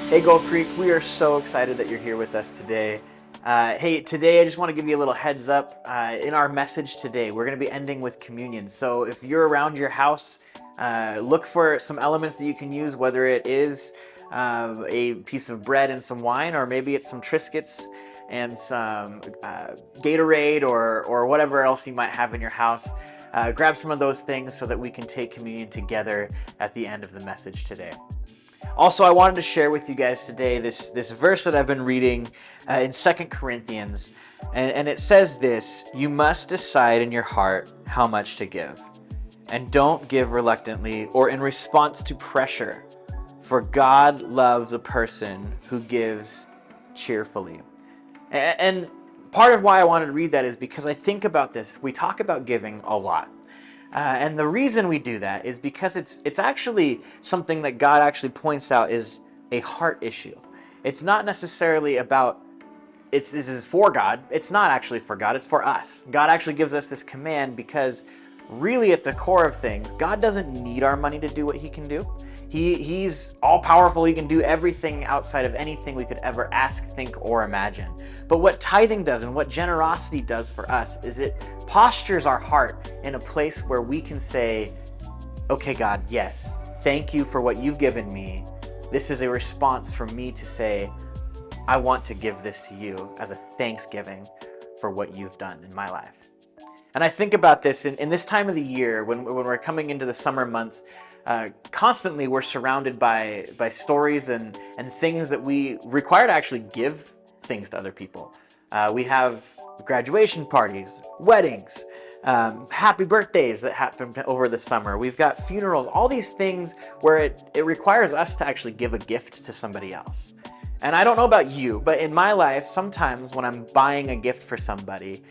Hey Gold Creek, we are so excited that you're here with us today. Hey, today I just want to give you a little heads up. In our message today, we're going to be ending with communion. So if you're around your house, look for some elements that you can use, whether it is a piece of bread and some wine, or maybe it's some Triscuits and some Gatorade or whatever else you might have in your house. Grab some of those things so that we can take communion together at the end of the message today. Also, I wanted to share with you guys today this verse that I've been reading in 2 Corinthians, and it says this: you must decide in your heart how much to give, and don't give reluctantly or in response to pressure, for God loves a person who gives cheerfully. And part of why I wanted to read that is because I think about this. We talk about giving a lot. And the reason we do that is because it's actually something that God actually points out is a heart issue. It's not necessarily about, this is for God. It's not actually for God, it's for us. God actually gives us this command because really at the core of things, God doesn't need our money to do what he can do. He's all powerful. He can do everything outside of anything we could ever ask, think, or imagine. But what tithing does and what generosity does for us is it postures our heart in a place where we can say, okay, God, yes, thank you for what you've given me. This is a response for me to say, I want to give this to you as a thanksgiving for what you've done in my life. And I think about this in this time of the year when we're coming into the summer months. Constantly we're surrounded by stories and things that we require to actually give things to other people. We have graduation parties, weddings, happy birthdays that happen over the summer. We've got funerals, all these things where it requires us to actually give a gift to somebody else. And I don't know about you, but in my life, sometimes when I'm buying a gift for somebody,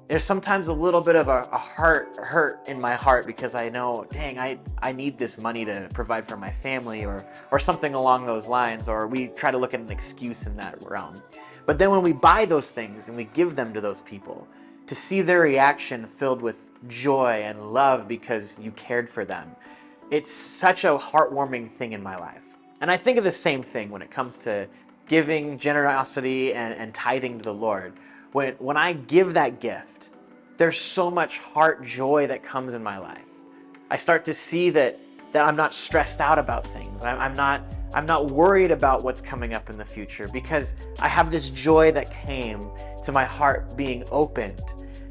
there's sometimes a little bit of a heart hurt in my heart because I know, dang, I need this money to provide for my family or something along those lines, or we try to look at an excuse in that realm. But then when we buy those things and we give them to those people, to see their reaction filled with joy and love because you cared for them, it's such a heartwarming thing in my life. And I think of the same thing when it comes to giving, generosity, and tithing to the Lord. When I give that gift, there's so much heart joy that comes in my life. I start to see that I'm not stressed out about things. I'm not worried about what's coming up in the future because I have this joy that came to my heart being opened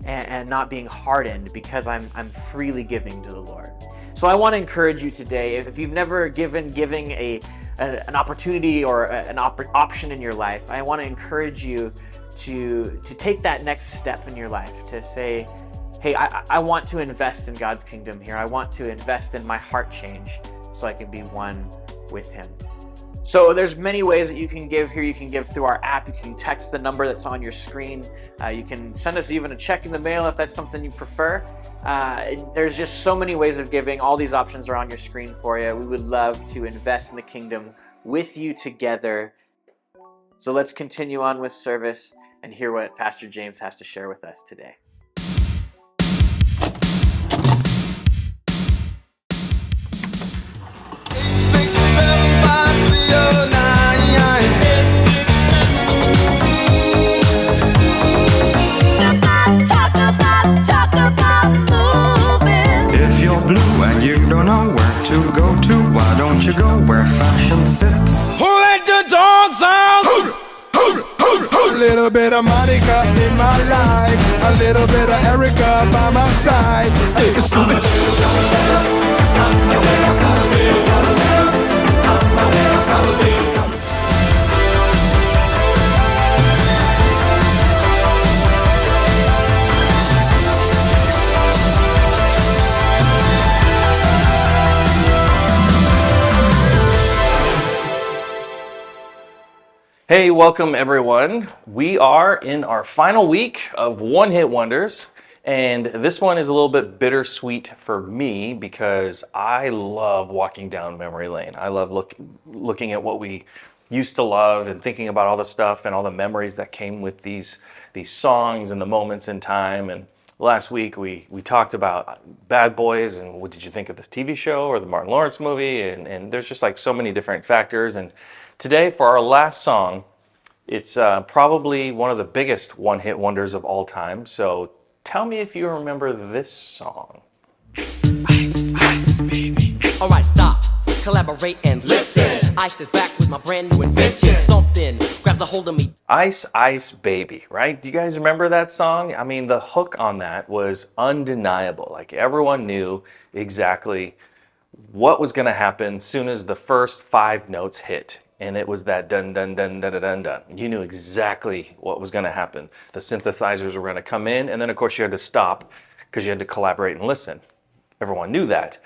and not being hardened because I'm freely giving to the Lord. So I want to encourage you today, if you've never given giving an opportunity or an option in your life, I want to encourage you to take that next step in your life, to say, hey, I want to invest in God's kingdom here. I want to invest in my heart change so I can be one with him. So there's many ways that you can give here. You can give through our app. You can text the number that's on your screen. You can send us even a check in the mail if that's something you prefer. There's just so many ways of giving. All these options are on your screen for you. We would love to invest in the kingdom with you together. So let's continue on with service and hear what Pastor James has to share with us today. If you're blue and you don't know where to go to, why don't you go where fashion sits? Who let the dogs out? A little bit of Monica in my life, a little bit of Erica by my side. It's Hey, welcome everyone. We are in our final week of One Hit Wonders, and this one is a little bit bittersweet for me because I love walking down memory lane. I love looking at what we used to love and thinking about all the stuff and all the memories that came with these songs and the moments in time. And last week we talked about Bad Boys and what did you think of the TV show or the Martin Lawrence movie, and there's just like so many different factors. And today, for our last song, it's probably one of the biggest one-hit wonders of all time. So tell me if you remember this song. Ice, ice, baby. Alright, stop, collaborate and listen. Ice is back with my brand new invention. Something grabs a hold of me. Ice, Ice, Baby, right? Do you guys remember that song? I mean, the hook on that was undeniable. Like, everyone knew exactly what was going to happen as soon as the first 5 notes hit. And it was that dun dun dun dun dun dun dun. You knew exactly what was going to happen. The synthesizers were going to come in, and then of course you had to stop because you had to collaborate and listen. Everyone knew that.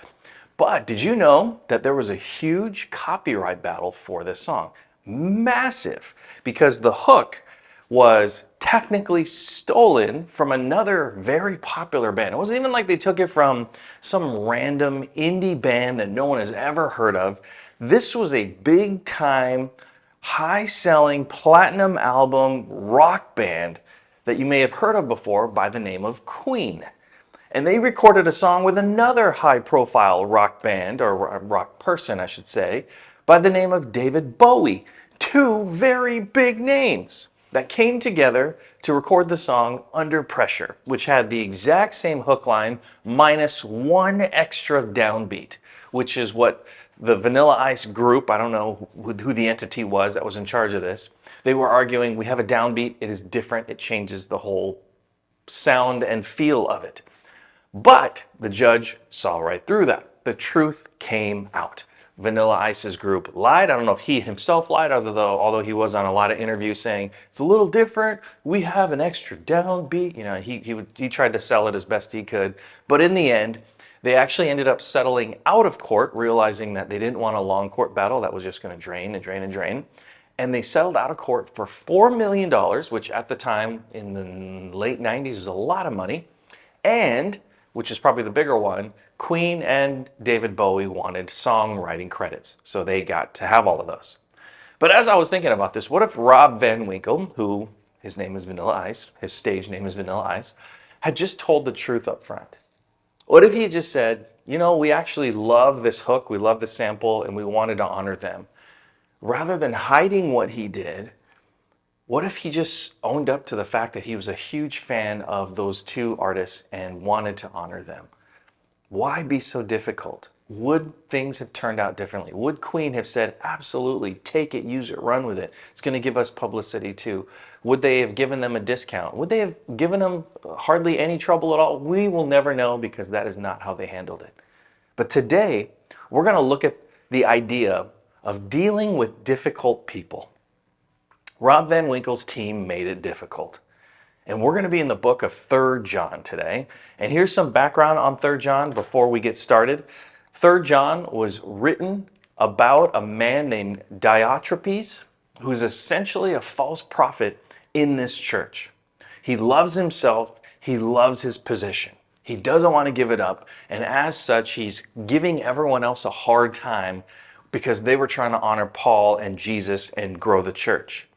But did you know that there was a huge copyright battle for this song? Massive, because the hook was technically stolen from another very popular band. It wasn't even like they took it from some random indie band that no one has ever heard of. This was a big time, high selling, platinum album rock band that you may have heard of before by the name of Queen. And they recorded a song with another high profile rock band, or rock person I should say, by the name of David Bowie. 2 very big names that came together to record the song Under Pressure, which had the exact same hook line minus 1 extra downbeat, which is what the Vanilla Ice group, I don't know who the entity was that was in charge of this, they were arguing we have a downbeat, it is different, it changes the whole sound and feel of it. But the judge saw right through that. The truth came out. Vanilla Ice's group lied. I don't know if he himself lied, although he was on a lot of interviews saying it's a little different. We have an extra downbeat. You know, he tried to sell it as best he could. But in the end, they actually ended up settling out of court, realizing that they didn't want a long court battle that was just going to drain and drain and drain. And they settled out of court for $4 million, which at the time in the late 90s was a lot of money. And, which is probably the bigger one, Queen and David Bowie wanted songwriting credits. So they got to have all of those. But as I was thinking about this, what if Rob Van Winkle, who his name is Vanilla Ice, his stage name is Vanilla Ice, had just told the truth up front? What if he just said, you know, we actually love this hook, we love the sample, and we wanted to honor them. Rather than hiding what he did, what if he just owned up to the fact that he was a huge fan of those 2 artists and wanted to honor them? Why be so difficult? Would things have turned out differently? Would Queen have said, absolutely, take it, use it, run with it. It's going to give us publicity too. Would they have given them a discount? Would they have given them hardly any trouble at all? We will never know because that is not how they handled it. But today, we're going to look at the idea of dealing with difficult people. Rob Van Winkle's team made it difficult. And we're going to be in the book of 3 John today. And here's some background on 3 John before we get started. 3 John was written about a man named Diotrephes, who's essentially a false prophet in this church. He loves himself. He loves his position. He doesn't want to give it up. And as such, he's giving everyone else a hard time because they were trying to honor Paul and Jesus and grow the church.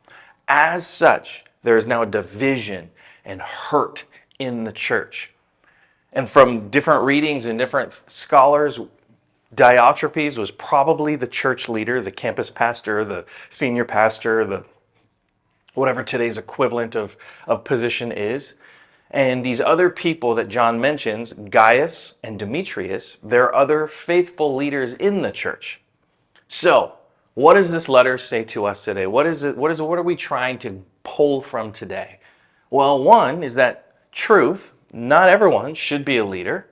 As such, there is now a division and hurt in the church. And from different readings and different scholars, Diotrephes was probably the church leader, the campus pastor, the senior pastor, the whatever today's equivalent of position is. And these other people that John mentions, Gaius and Demetrius, they're other faithful leaders in the church. So, what does this letter say to us today? What are we trying to pull from today? Well, one is that truth, not everyone should be a leader.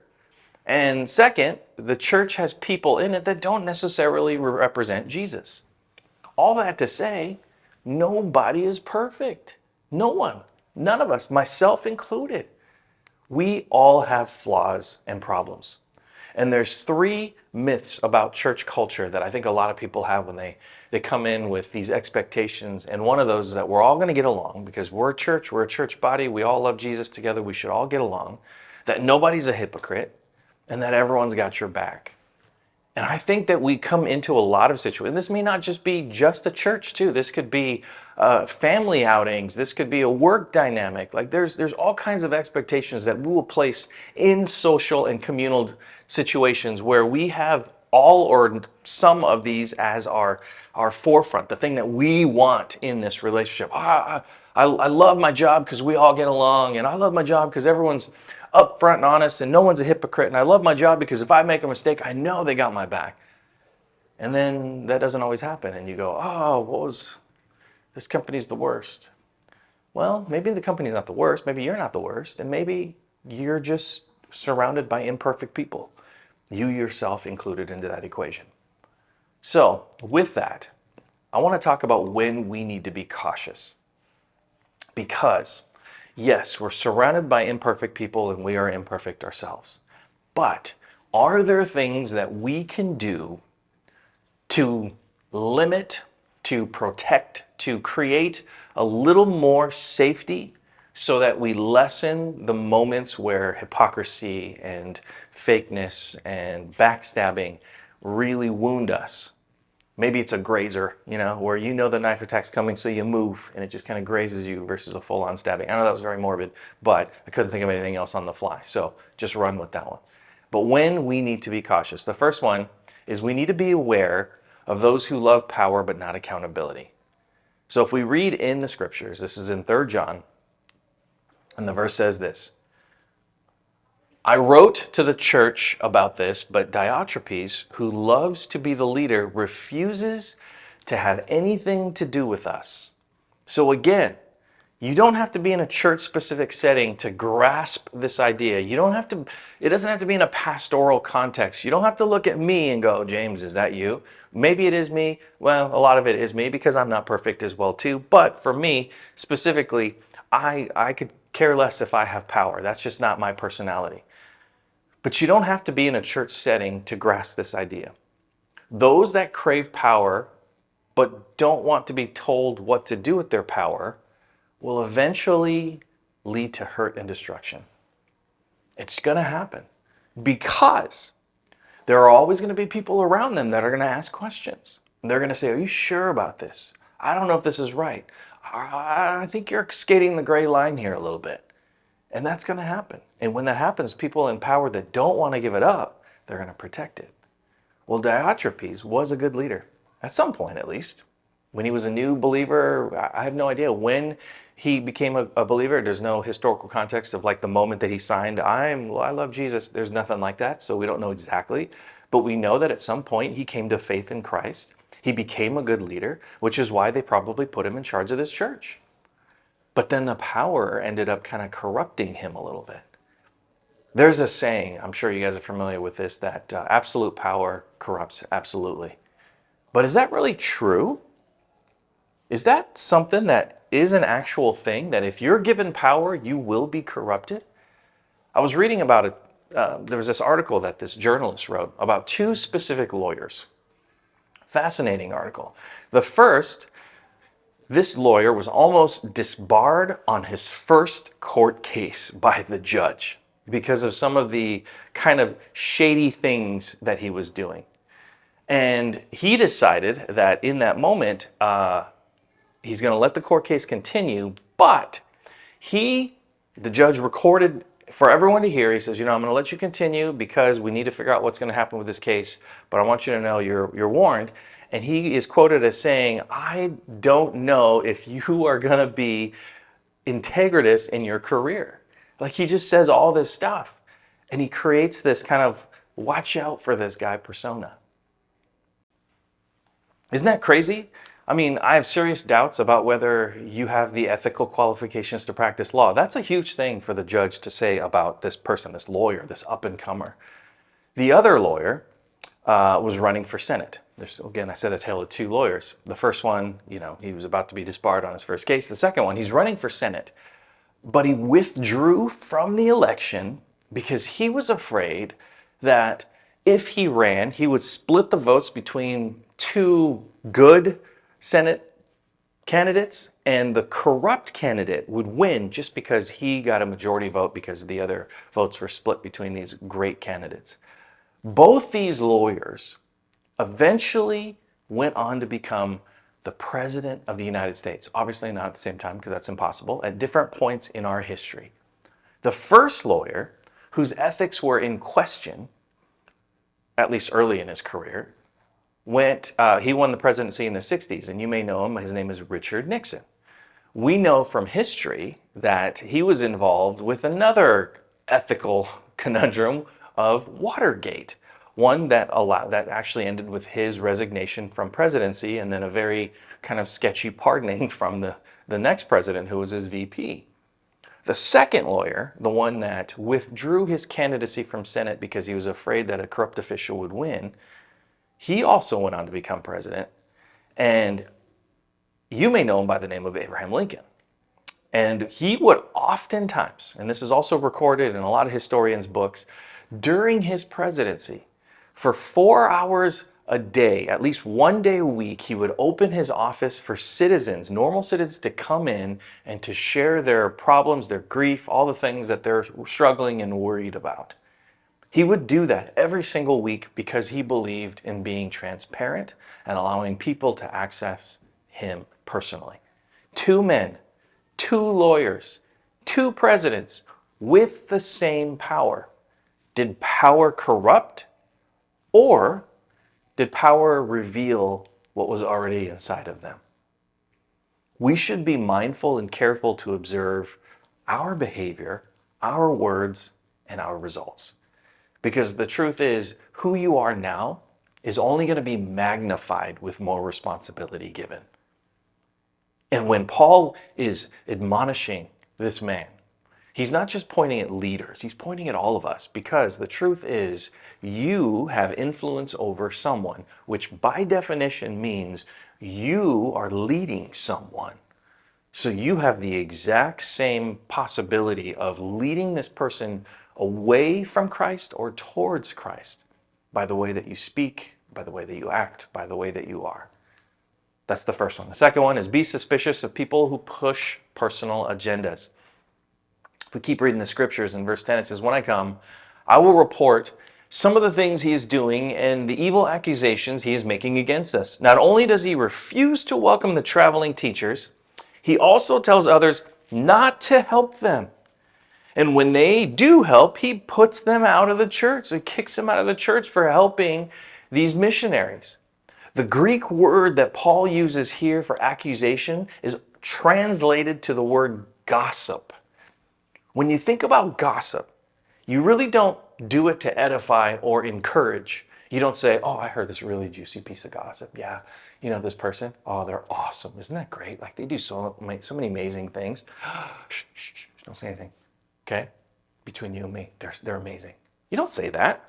And second, the church has people in it that don't necessarily represent Jesus. All that to say, nobody is perfect. No one. None of us, myself included. We all have flaws and problems. And there's 3 myths about church culture that I think a lot of people have when they come in with these expectations. And one of those is that we're all going to get along because we're a church body, we all love Jesus together, we should all get along, that nobody's a hypocrite, and that everyone's got your back. And I think that we come into a lot of situations. This may not just be just a church too. This could be family outings. This could be a work dynamic. Like there's all kinds of expectations that we will place in social and communal situations where we have all or some of these as our forefront, the thing that we want in this relationship. I love my job because we all get along, and I love my job because everyone's upfront and honest and no one's a hypocrite, and I love my job because if I make a mistake, I know they got my back. And then that doesn't always happen, and you go, this company's the worst. Well, maybe the company's not the worst, maybe you're not the worst, and maybe you're just surrounded by imperfect people, you yourself included into that equation. So with that, I want to talk about when we need to be cautious. Because yes, we're surrounded by imperfect people and we are imperfect ourselves. But are there things that we can do to limit, to protect, to create a little more safety so that we lessen the moments where hypocrisy and fakeness and backstabbing really wound us? Maybe it's a grazer, where the knife attack's coming, so you move, and it just kind of grazes you versus a full-on stabbing. I know that was very morbid, but I couldn't think of anything else on the fly, so just run with that one. But when we need to be cautious, the first one is we need to be aware of those who love power but not accountability. So if we read in the scriptures, this is in 3 John, and the verse says this: I wrote to the church about this, but Diotrephes, who loves to be the leader, refuses to have anything to do with us. So again, you don't have to be in a church-specific setting to grasp this idea. It doesn't have to be in a pastoral context. You don't have to look at me and go, James, is that you? Maybe it is me. Well, a lot of it is me because I'm not perfect as well too. But for me, specifically, I could care less if I have power. That's just not my personality. But you don't have to be in a church setting to grasp this idea. Those that crave power but don't want to be told what to do with their power will eventually lead to hurt and destruction. It's going to happen because there are always going to be people around them that are going to ask questions. They're going to say, are you sure about this? I don't know if this is right. I think you're skating the gray line here a little bit. And that's going to happen. And when that happens, people in power that don't want to give it up, they're going to protect it. Well, Diotrephes was a good leader, at some point at least. When he was a new believer, I have no idea when he became a believer. There's no historical context of like the moment that he signed, I love Jesus. There's nothing like that, so we don't know exactly. But we know that at some point he came to faith in Christ. He became a good leader, which is why they probably put him in charge of this church. But then the power ended up kind of corrupting him a little bit. There's a saying, I'm sure you guys are familiar with this, that absolute power corrupts absolutely. But is that really true? Is that something that is an actual thing, that if you're given power, you will be corrupted? I was reading about it. There was this article that this journalist wrote about two specific lawyers. Fascinating article. The first, this lawyer was almost disbarred on his first court case by the judge because of some of the kind of shady things that he was doing. And he decided that in that moment, he's going to let the court case continue, but the judge recorded for everyone to hear. He says, I'm going to let you continue because we need to figure out what's going to happen with this case, but I want you to know you're warned. And he is quoted as saying, I don't know if you are going to be integritous in your career. Like, he just says all this stuff, and he creates this kind of watch out for this guy persona. Isn't that crazy? I mean, I have serious doubts about whether you have the ethical qualifications to practice law. That's a huge thing for the judge to say about this person, this lawyer, this up-and-comer. The other lawyer was running for Senate. Again, I said a tale of two lawyers. The first one, he was about to be disbarred on his first case. The second one, he's running for Senate. But he withdrew from the election because he was afraid that if he ran, he would split the votes between two good Senate candidates, and the corrupt candidate would win just because he got a majority vote because the other votes were split between these great candidates. Both these lawyers eventually went on to become the President of the United States. Obviously not at the same time, because that's impossible, at different points in our history. The first lawyer, whose ethics were in question, at least early in his career, he won the presidency in the 60s, and you may know him. His name is Richard Nixon. We know from history that he was involved with another ethical conundrum of Watergate, one that actually ended with his resignation from presidency and then a very kind of sketchy pardoning from the next president, who was his VP. The second lawyer, the one that withdrew his candidacy from Senate because he was afraid that a corrupt official would win, he also went on to become president, and you may know him by the name of Abraham Lincoln. And he would oftentimes, and this is also recorded in a lot of historians' books, during his presidency, for 4 hours a day, at least one day a week, he would open his office for citizens, normal citizens, to come in and to share their problems, their grief, all the things that they're struggling and worried about. He would do that every single week because he believed in being transparent and allowing people to access him personally. Two men, two lawyers, two presidents with the same power. Did power corrupt, or did power reveal what was already inside of them? We should be mindful and careful to observe our behavior, our words, and our results. Because the truth is, who you are now is only going to be magnified with more responsibility given. And when Paul is admonishing this man, he's not just pointing at leaders, he's pointing at all of us, because the truth is, you have influence over someone, which by definition means you are leading someone. So you have the exact same possibility of leading this person away from Christ or towards Christ by the way that you speak, by the way that you act, by the way that you are. That's the first one. The second one is be suspicious of people who push personal agendas. If we keep reading the scriptures, in verse 10 it says, when I come, I will report some of the things he is doing and the evil accusations he is making against us. Not only does he refuse to welcome the traveling teachers, he also tells others not to help them. And when they do help, he puts them out of the church. So he kicks them out of the church for helping these missionaries. The Greek word that Paul uses here for accusation is translated to the word gossip. When you think about gossip, you really don't do it to edify or encourage. You don't say, oh, I heard this really juicy piece of gossip. Yeah, this person, oh, they're awesome. Isn't that great? Like, they do so many amazing things. Shh, shh, shh, don't say anything. Okay? Between you and me, they're amazing. You don't say that.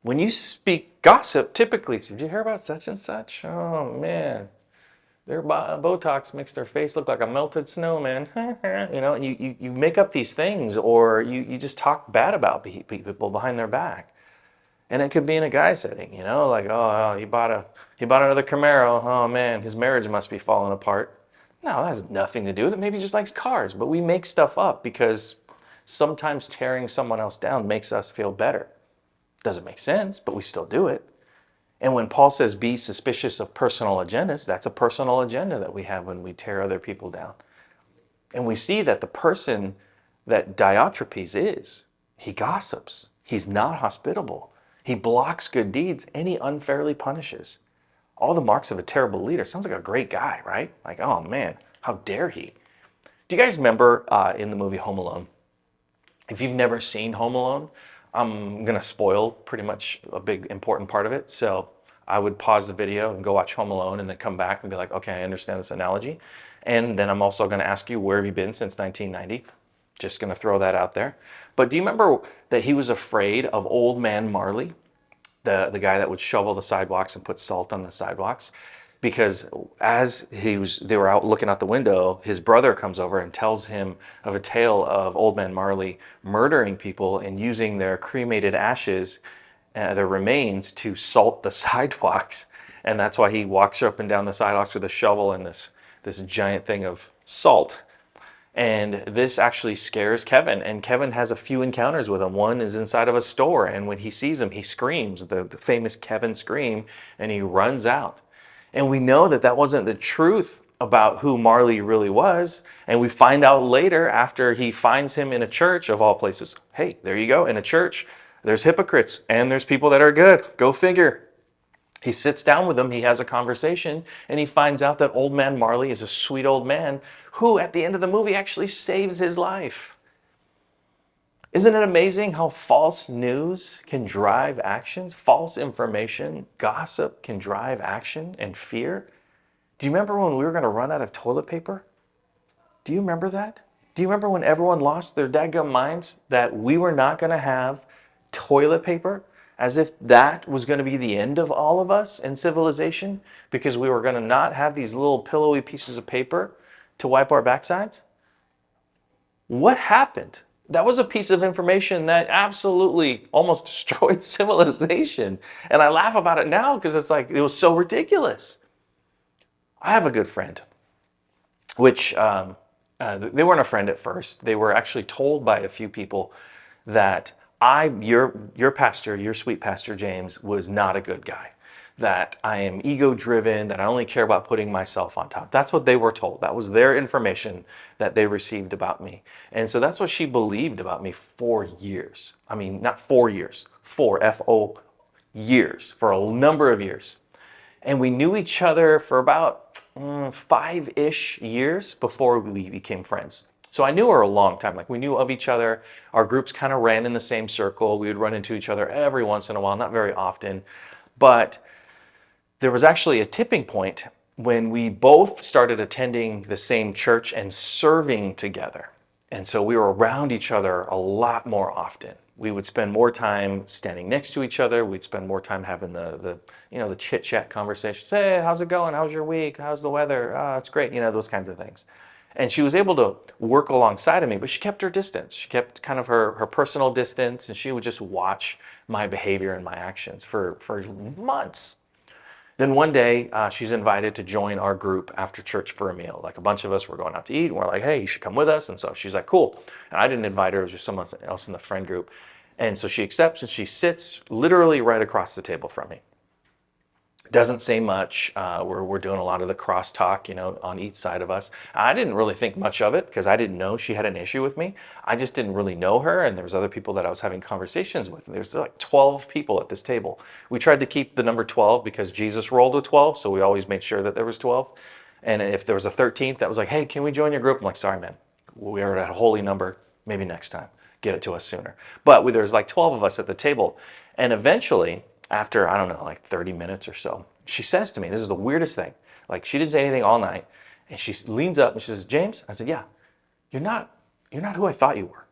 When you speak gossip, typically, did you hear about such and such? Oh, man. their Botox makes their face look like a melted snowman. You know, and you make up these things, or you just talk bad about people behind their back. And it could be in a guy setting, you know, like, oh, he bought another Camaro. Oh man, his marriage must be falling apart. No, that has nothing to do with it. Maybe he just likes cars, but we make stuff up because sometimes tearing someone else down makes us feel better. Doesn't make sense, but we still do it. And when Paul says be suspicious of personal agendas, that's a personal agenda that we have when we tear other people down. And we see that the person that Diotrephes is, he gossips. He's not hospitable. He blocks good deeds and he unfairly punishes. All the marks of a terrible leader. Sounds like a great guy, right? Like, oh man, how dare he? Do you guys remember in the movie Home Alone? If you've never seen Home Alone, I'm going to spoil pretty much a big important part of it. So I would pause the video and go watch Home Alone and then come back and be like, okay, I understand this analogy. And then I'm also going to ask you, where have you been since 1990? Just going to throw that out there. But do you remember that he was afraid of Old Man Marley, the guy that would shovel the sidewalks and put salt on the sidewalks? Because as they were out looking out the window, his brother comes over and tells him of a tale of Old Man Marley murdering people and using their cremated ashes, their remains, to salt the sidewalks. And that's why he walks up and down the sidewalks with a shovel and this giant thing of salt. And this actually scares Kevin. And Kevin has a few encounters with him. One is inside of a store, and when he sees him, he screams, the famous Kevin scream, and he runs out. And we know that that wasn't the truth about who Marley really was. And we find out later, after he finds him in a church of all places. Hey, there you go. In a church, there's hypocrites and there's people that are good. Go figure. He sits down with them, he has a conversation, and he finds out that Old Man Marley is a sweet old man who, at the end of the movie, actually saves his life. Isn't it amazing how false news can drive actions? False information, gossip can drive action and fear. Do you remember when we were going to run out of toilet paper? Do you remember that? Do you remember when everyone lost their dadgum minds that we were not going to have toilet paper? As if that was going to be the end of all of us in civilization because we were going to not have these little pillowy pieces of paper to wipe our backsides? What happened? That was a piece of information that absolutely almost destroyed civilization. And I laugh about it now because it's like, it was so ridiculous. I have a good friend, which they weren't a friend at first. They were actually told by a few people that your pastor, your sweet Pastor James, was not a good guy. That I am ego-driven, that I only care about putting myself on top. That's what they were told. That was their information that they received about me. And so that's what she believed about me for years. I mean, not 4 years, F-O, years, for a number of years. And we knew each other for about 5-ish years before we became friends. So I knew her a long time. Like, we knew of each other. Our groups kind of ran in the same circle. We would run into each other every once in a while, not very often. But there was actually a tipping point when we both started attending the same church and serving together. And so we were around each other a lot more often. We would spend more time standing next to each other. We'd spend more time having the chit-chat conversations. Hey, how's it going? How's your week? How's the weather? Oh, it's great. Those kinds of things. And she was able to work alongside of me, but she kept her distance. She kept kind of her personal distance, and she would just watch my behavior and my actions for months. Then one day, she's invited to join our group after church for a meal. Like, a bunch of us were going out to eat, and we're like, hey, you should come with us. And so she's like, cool. And I didn't invite her. It was just someone else in the friend group. And so she accepts, and she sits literally right across the table from me. Doesn't say much. We're doing a lot of the crosstalk, on each side of us. I didn't really think much of it because I didn't know she had an issue with me. I just didn't really know her, and there was other people that I was having conversations with. There's like 12 people at this table. We tried to keep the number 12 because Jesus rolled with 12, so we always made sure that there was 12. And if there was a 13th that was like, hey, can we join your group? I'm like, sorry, man. We are at a holy number. Maybe next time. Get it to us sooner. But there's like 12 of us at the table. And eventually, after, I don't know, like 30 minutes or so, she says to me, this is the weirdest thing. Like, she didn't say anything all night. And she leans up and she says, James? I said, yeah, you're not who I thought you were.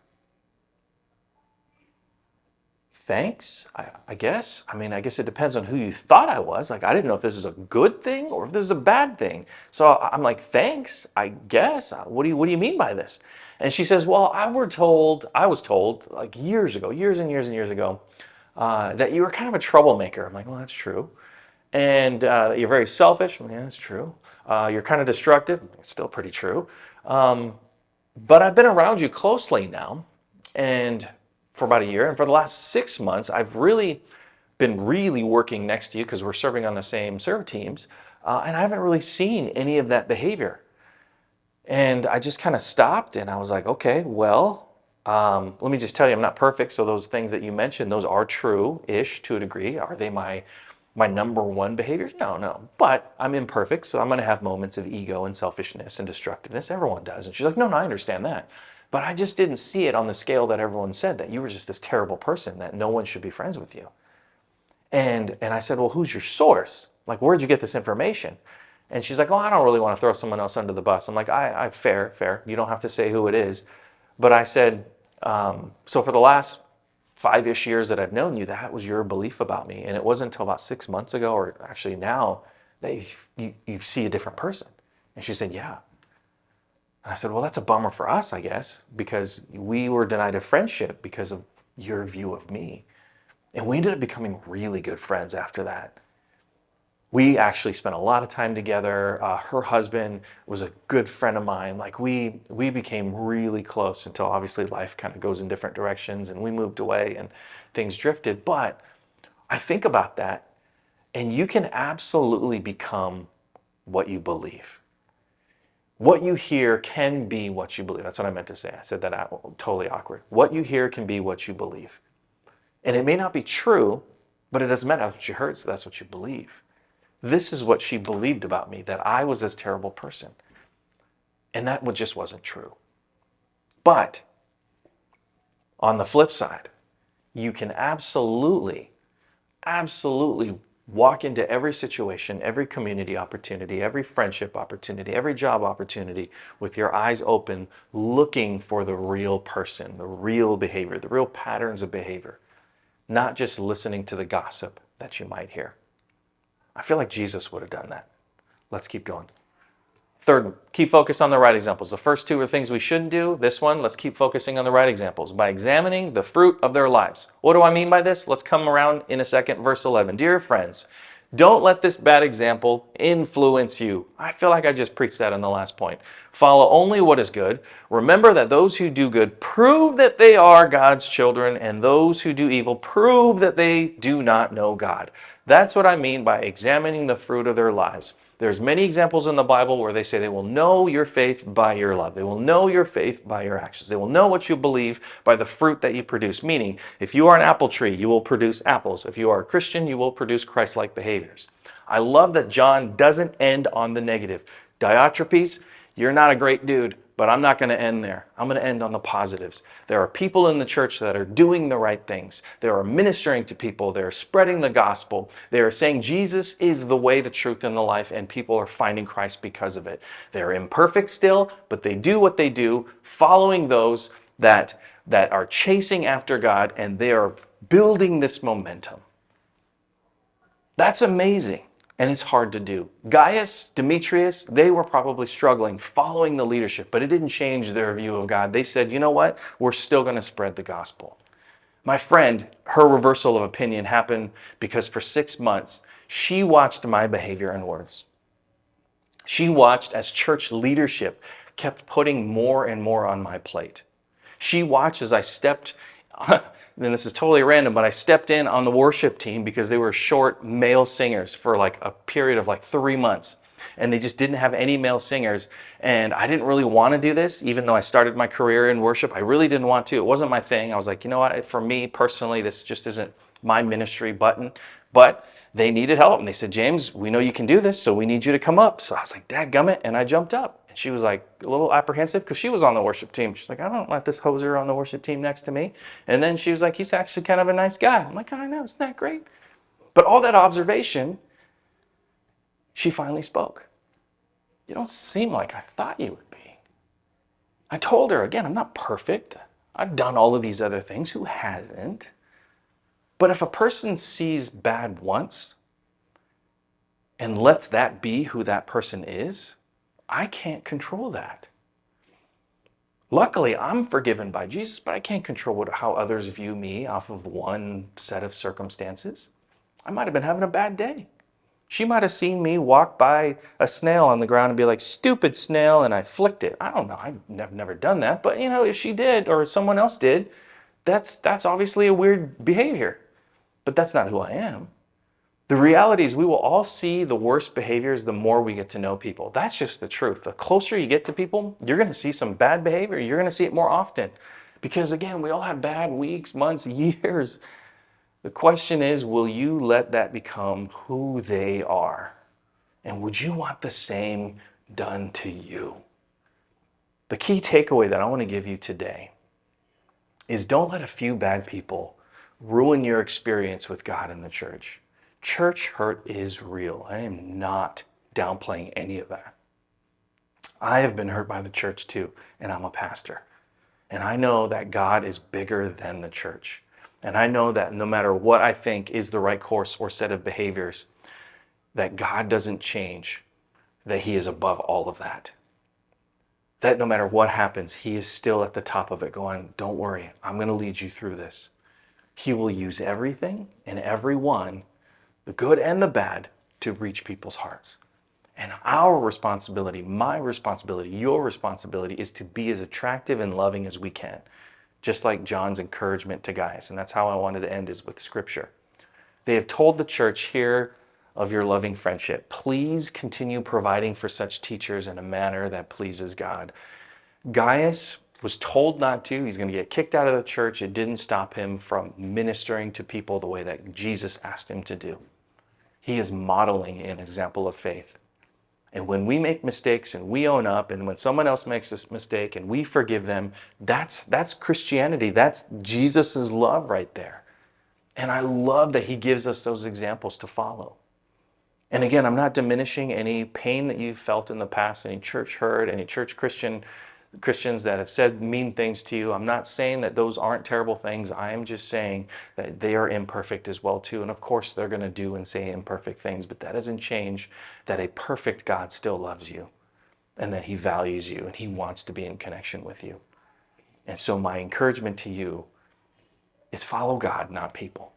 thanks, I guess. I mean, I guess it depends on who you thought I was. Like, I didn't know if this is a good thing or if this is a bad thing. So I'm like, thanks, I guess. What do you mean by this? And she says, well, I was told like years ago, years and years and years ago, that you were kind of a troublemaker. I'm like, well, that's true. And you're very selfish. Yeah, that's true. You're kind of destructive. It's still pretty true. But I've been around you closely now, and for about a year. And for the last 6 months, I've really been working next to you because we're serving on the same serve teams. And I haven't really seen any of that behavior. And I just kind of stopped and I was like, okay, well, let me just tell you, I'm not perfect. So those things that you mentioned, those are true-ish to a degree. Are they my number one behaviors? No. But I'm imperfect, so I'm going to have moments of ego and selfishness and destructiveness. Everyone does. And she's like, no, I understand that. But I just didn't see it on the scale that everyone said, that you were just this terrible person, that no one should be friends with you. And I said, well, who's your source? Like, where'd you get this information? And she's like, oh, I don't really want to throw someone else under the bus. I'm like, fair. You don't have to say who it is. But I said, so for the last 5-ish years that I've known you, that was your belief about me. And it wasn't until about 6 months ago, or actually now, that you see a different person. And she said, yeah. And I said, well, that's a bummer for us, I guess, because we were denied a friendship because of your view of me. And we ended up becoming really good friends after that. We actually spent a lot of time together. Her husband was a good friend of mine. Like we became really close until obviously life kind of goes in different directions and we moved away and things drifted. But I think about that, and you can absolutely become what you believe. What you hear can be what you believe. That's what I meant to say. I said that out, totally awkward. What you hear can be what you believe. And it may not be true, but it doesn't matter. That's what you heard, so that's what you believe. This is what she believed about me, that I was this terrible person. And that just wasn't true. But on the flip side, you can absolutely walk into every situation, every community opportunity, every friendship opportunity, every job opportunity with your eyes open, looking for the real person, the real behavior, the real patterns of behavior, not just listening to the gossip that you might hear. I feel like Jesus would have done that. Let's keep going. Third, keep focus on the right examples. The first two are things we shouldn't do. This one, let's keep focusing on the right examples by examining the fruit of their lives. What do I mean by this? Let's come around in a second. Verse 11. Dear friends, don't let this bad example influence you. I feel like I just preached that in the last point. Follow only what is good. Remember that those who do good prove that they are God's children, and those who do evil prove that they do not know God. That's what I mean by examining the fruit of their lives. There's many examples in the Bible where they say they will know your faith by your love. They will know your faith by your actions. They will know what you believe by the fruit that you produce. Meaning, if you are an apple tree, you will produce apples. If you are a Christian, you will produce Christ-like behaviors. I love that John doesn't end on the negative. Diotrephes, you're not a great dude, but I'm not going to end there. I'm going to end on the positives. There are people in the church that are doing the right things. They are ministering to people. They're spreading the gospel. They are saying Jesus is the way, the truth, and the life, and people are finding Christ because of it. They're imperfect still, but they do what they do, following those that are chasing after God, and they are building this momentum. That's amazing. And it's hard to do. Gaius, Demetrius, they were probably struggling following the leadership, but it didn't change their view of God. They said, you know what? We're still going to spread the gospel. My friend, her reversal of opinion happened because for 6 months, she watched my behavior and words. She watched as church leadership kept putting more and more on my plate. She watched as I stepped, and this is totally random, but I stepped in on the worship team because they were short male singers for like a period of like 3 months. And they just didn't have any male singers. And I didn't really want to do this, even though I started my career in worship. I really didn't want to. It wasn't my thing. I was like, you know what? For me personally, this just isn't my ministry button. But they needed help. And they said, James, we know you can do this, so we need you to come up. So I was like, dadgummit. And I jumped up. And she was like a little apprehensive because she was on the worship team. She's like, I don't let this hoser on the worship team next to me. And then she was like, he's actually kind of a nice guy. I'm like, I know, isn't that great? But all that observation, she finally spoke. You don't seem like I thought you would be. I told her, again, I'm not perfect. I've done all of these other things. Who hasn't? But if a person sees bad once and lets that be who that person is, I can't control that. Luckily, I'm forgiven by Jesus, but I can't control how others view me off of one set of circumstances. I might have been having a bad day. She might have seen me walk by a snail on the ground and be like, stupid snail, and I flicked it. I don't know. I've never done that. But, if she did or someone else did, that's obviously a weird behavior. But that's not who I am. The reality is we will all see the worst behaviors the more we get to know people. That's just the truth. The closer you get to people, you're going to see some bad behavior. You're going to see it more often. Because again, we all have bad weeks, months, years. The question is, will you let that become who they are? And would you want the same done to you? The key takeaway that I want to give you today is don't let a few bad people ruin your experience with God and the church. Church hurt is real. I am not downplaying any of that. I have been hurt by the church too, and I'm a pastor. And I know that God is bigger than the church. And I know that no matter what I think is the right course or set of behaviors, that God doesn't change, that He is above all of that. That no matter what happens, He is still at the top of it going, don't worry, I'm going to lead you through this. He will use everything and everyone, the good and the bad, to reach people's hearts. And our responsibility, my responsibility, your responsibility is to be as attractive and loving as we can. Just like John's encouragement to Gaius. And that's how I wanted to end, is with scripture. They have told the church, hear of your loving friendship. Please continue providing for such teachers in a manner that pleases God. Gaius was told not to. He's going to get kicked out of the church. It didn't stop him from ministering to people the way that Jesus asked him to do. He is modeling an example of faith. And when we make mistakes and we own up, and when someone else makes this mistake and we forgive them, that's Christianity. That's Jesus' love right there. And I love that He gives us those examples to follow. And again, I'm not diminishing any pain that you've felt in the past, any church hurt, any church Christians that have said mean things to you. I'm not saying that those aren't terrible things. I am just saying that they are imperfect as well too. And of course they're going to do and say imperfect things, but that doesn't change that a perfect God still loves you and that He values you and He wants to be in connection with you. And so my encouragement to you is follow God, not people.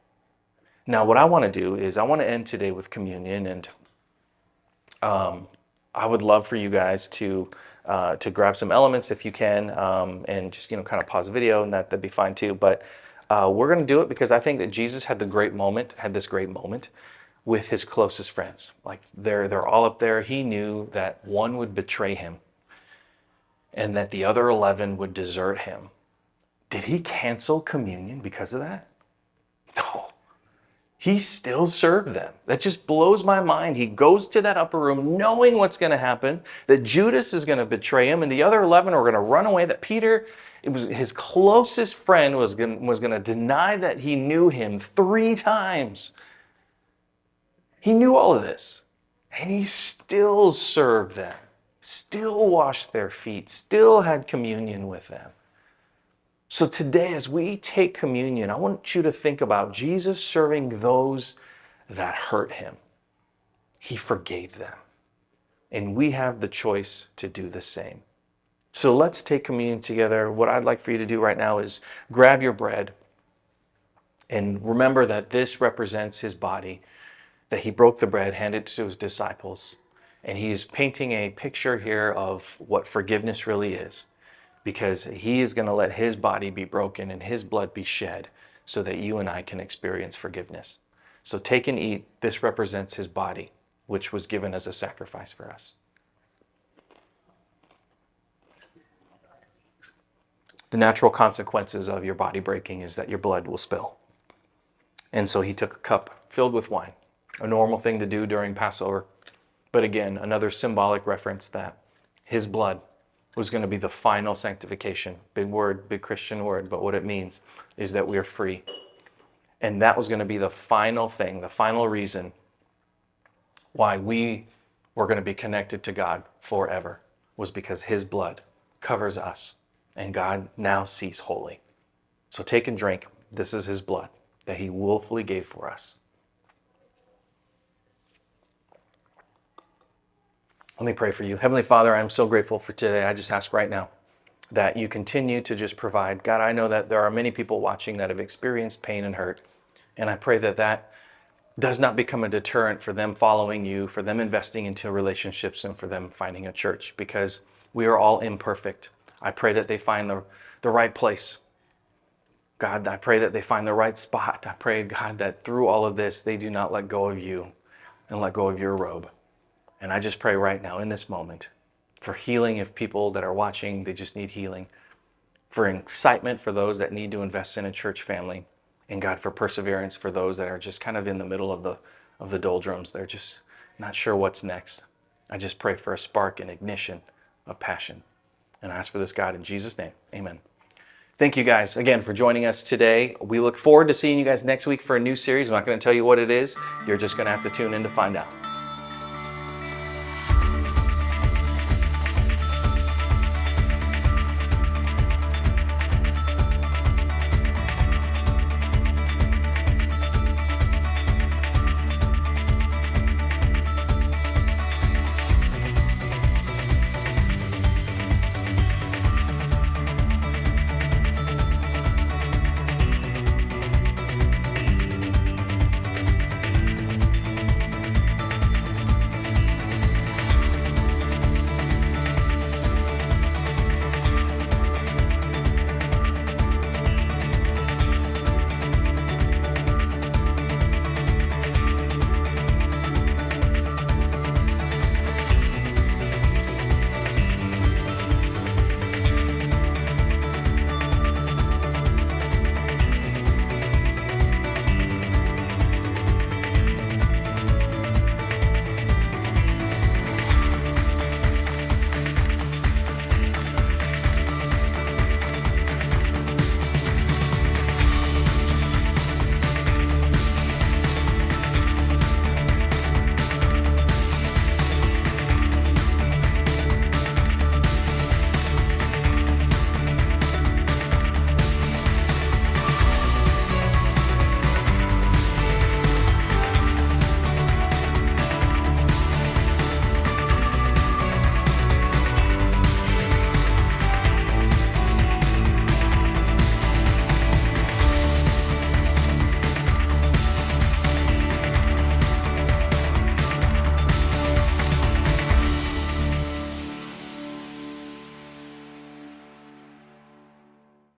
Now what I want to do is I want to end today with communion, and I would love for you guys to grab some elements if you can, and just kind of pause the video, and that'd be fine too. But we're going to do it because I think that Jesus had this great moment with His closest friends. Like they're all up there. He knew that one would betray Him, and that the other 11 would desert Him. Did He cancel communion because of that? No. He still served them. That just blows my mind. He goes to that upper room knowing what's going to happen, that Judas is going to betray him, and the other 11 are going to run away, that Peter, it was his closest friend, was going to deny that he knew him 3 times. He knew all of this, and He still served them, still washed their feet, still had communion with them. So today, as we take communion, I want you to think about Jesus serving those that hurt Him. He forgave them. And we have the choice to do the same. So let's take communion together. What I'd like for you to do right now is grab your bread and remember that this represents His body, that He broke the bread, handed it to His disciples. And He is painting a picture here of what forgiveness really is, because He is going to let His body be broken and His blood be shed so that you and I can experience forgiveness. So take and eat. This represents His body, which was given as a sacrifice for us. The natural consequences of your body breaking is that your blood will spill. And so He took a cup filled with wine, a normal thing to do during Passover. But again, another symbolic reference that His blood was going to be the final sanctification. Big word, big Christian word, but what it means is that we are free. And that was going to be the final thing, the final reason why we were going to be connected to God forever, was because His blood covers us and God now sees holy. So take and drink. This is His blood. that he willfully gave for us. Let me pray for you. Heavenly Father, I'm so grateful for today. I just ask right now that you continue to just provide. God, I know that there are many people watching that have experienced pain and hurt, and I pray that that does not become a deterrent for them following you, for them investing into relationships, and for them finding a church, because we are all imperfect. I pray that they find the right place. God, I pray that they find the right spot. I pray, God, that through all of this, they do not let go of you and let go of your robe. And I just pray right now in this moment for healing if people that are watching, they just need healing, for excitement for those that need to invest in a church family, and God, for perseverance for those that are just kind of in the middle of the doldrums. They're just not sure what's next. I just pray for a spark and ignition of passion. And I ask for this, God, in Jesus' name. Amen. Thank you guys again for joining us today. We look forward to seeing you guys next week for a new series. I'm not going to tell you what it is. You're just going to have to tune in to find out.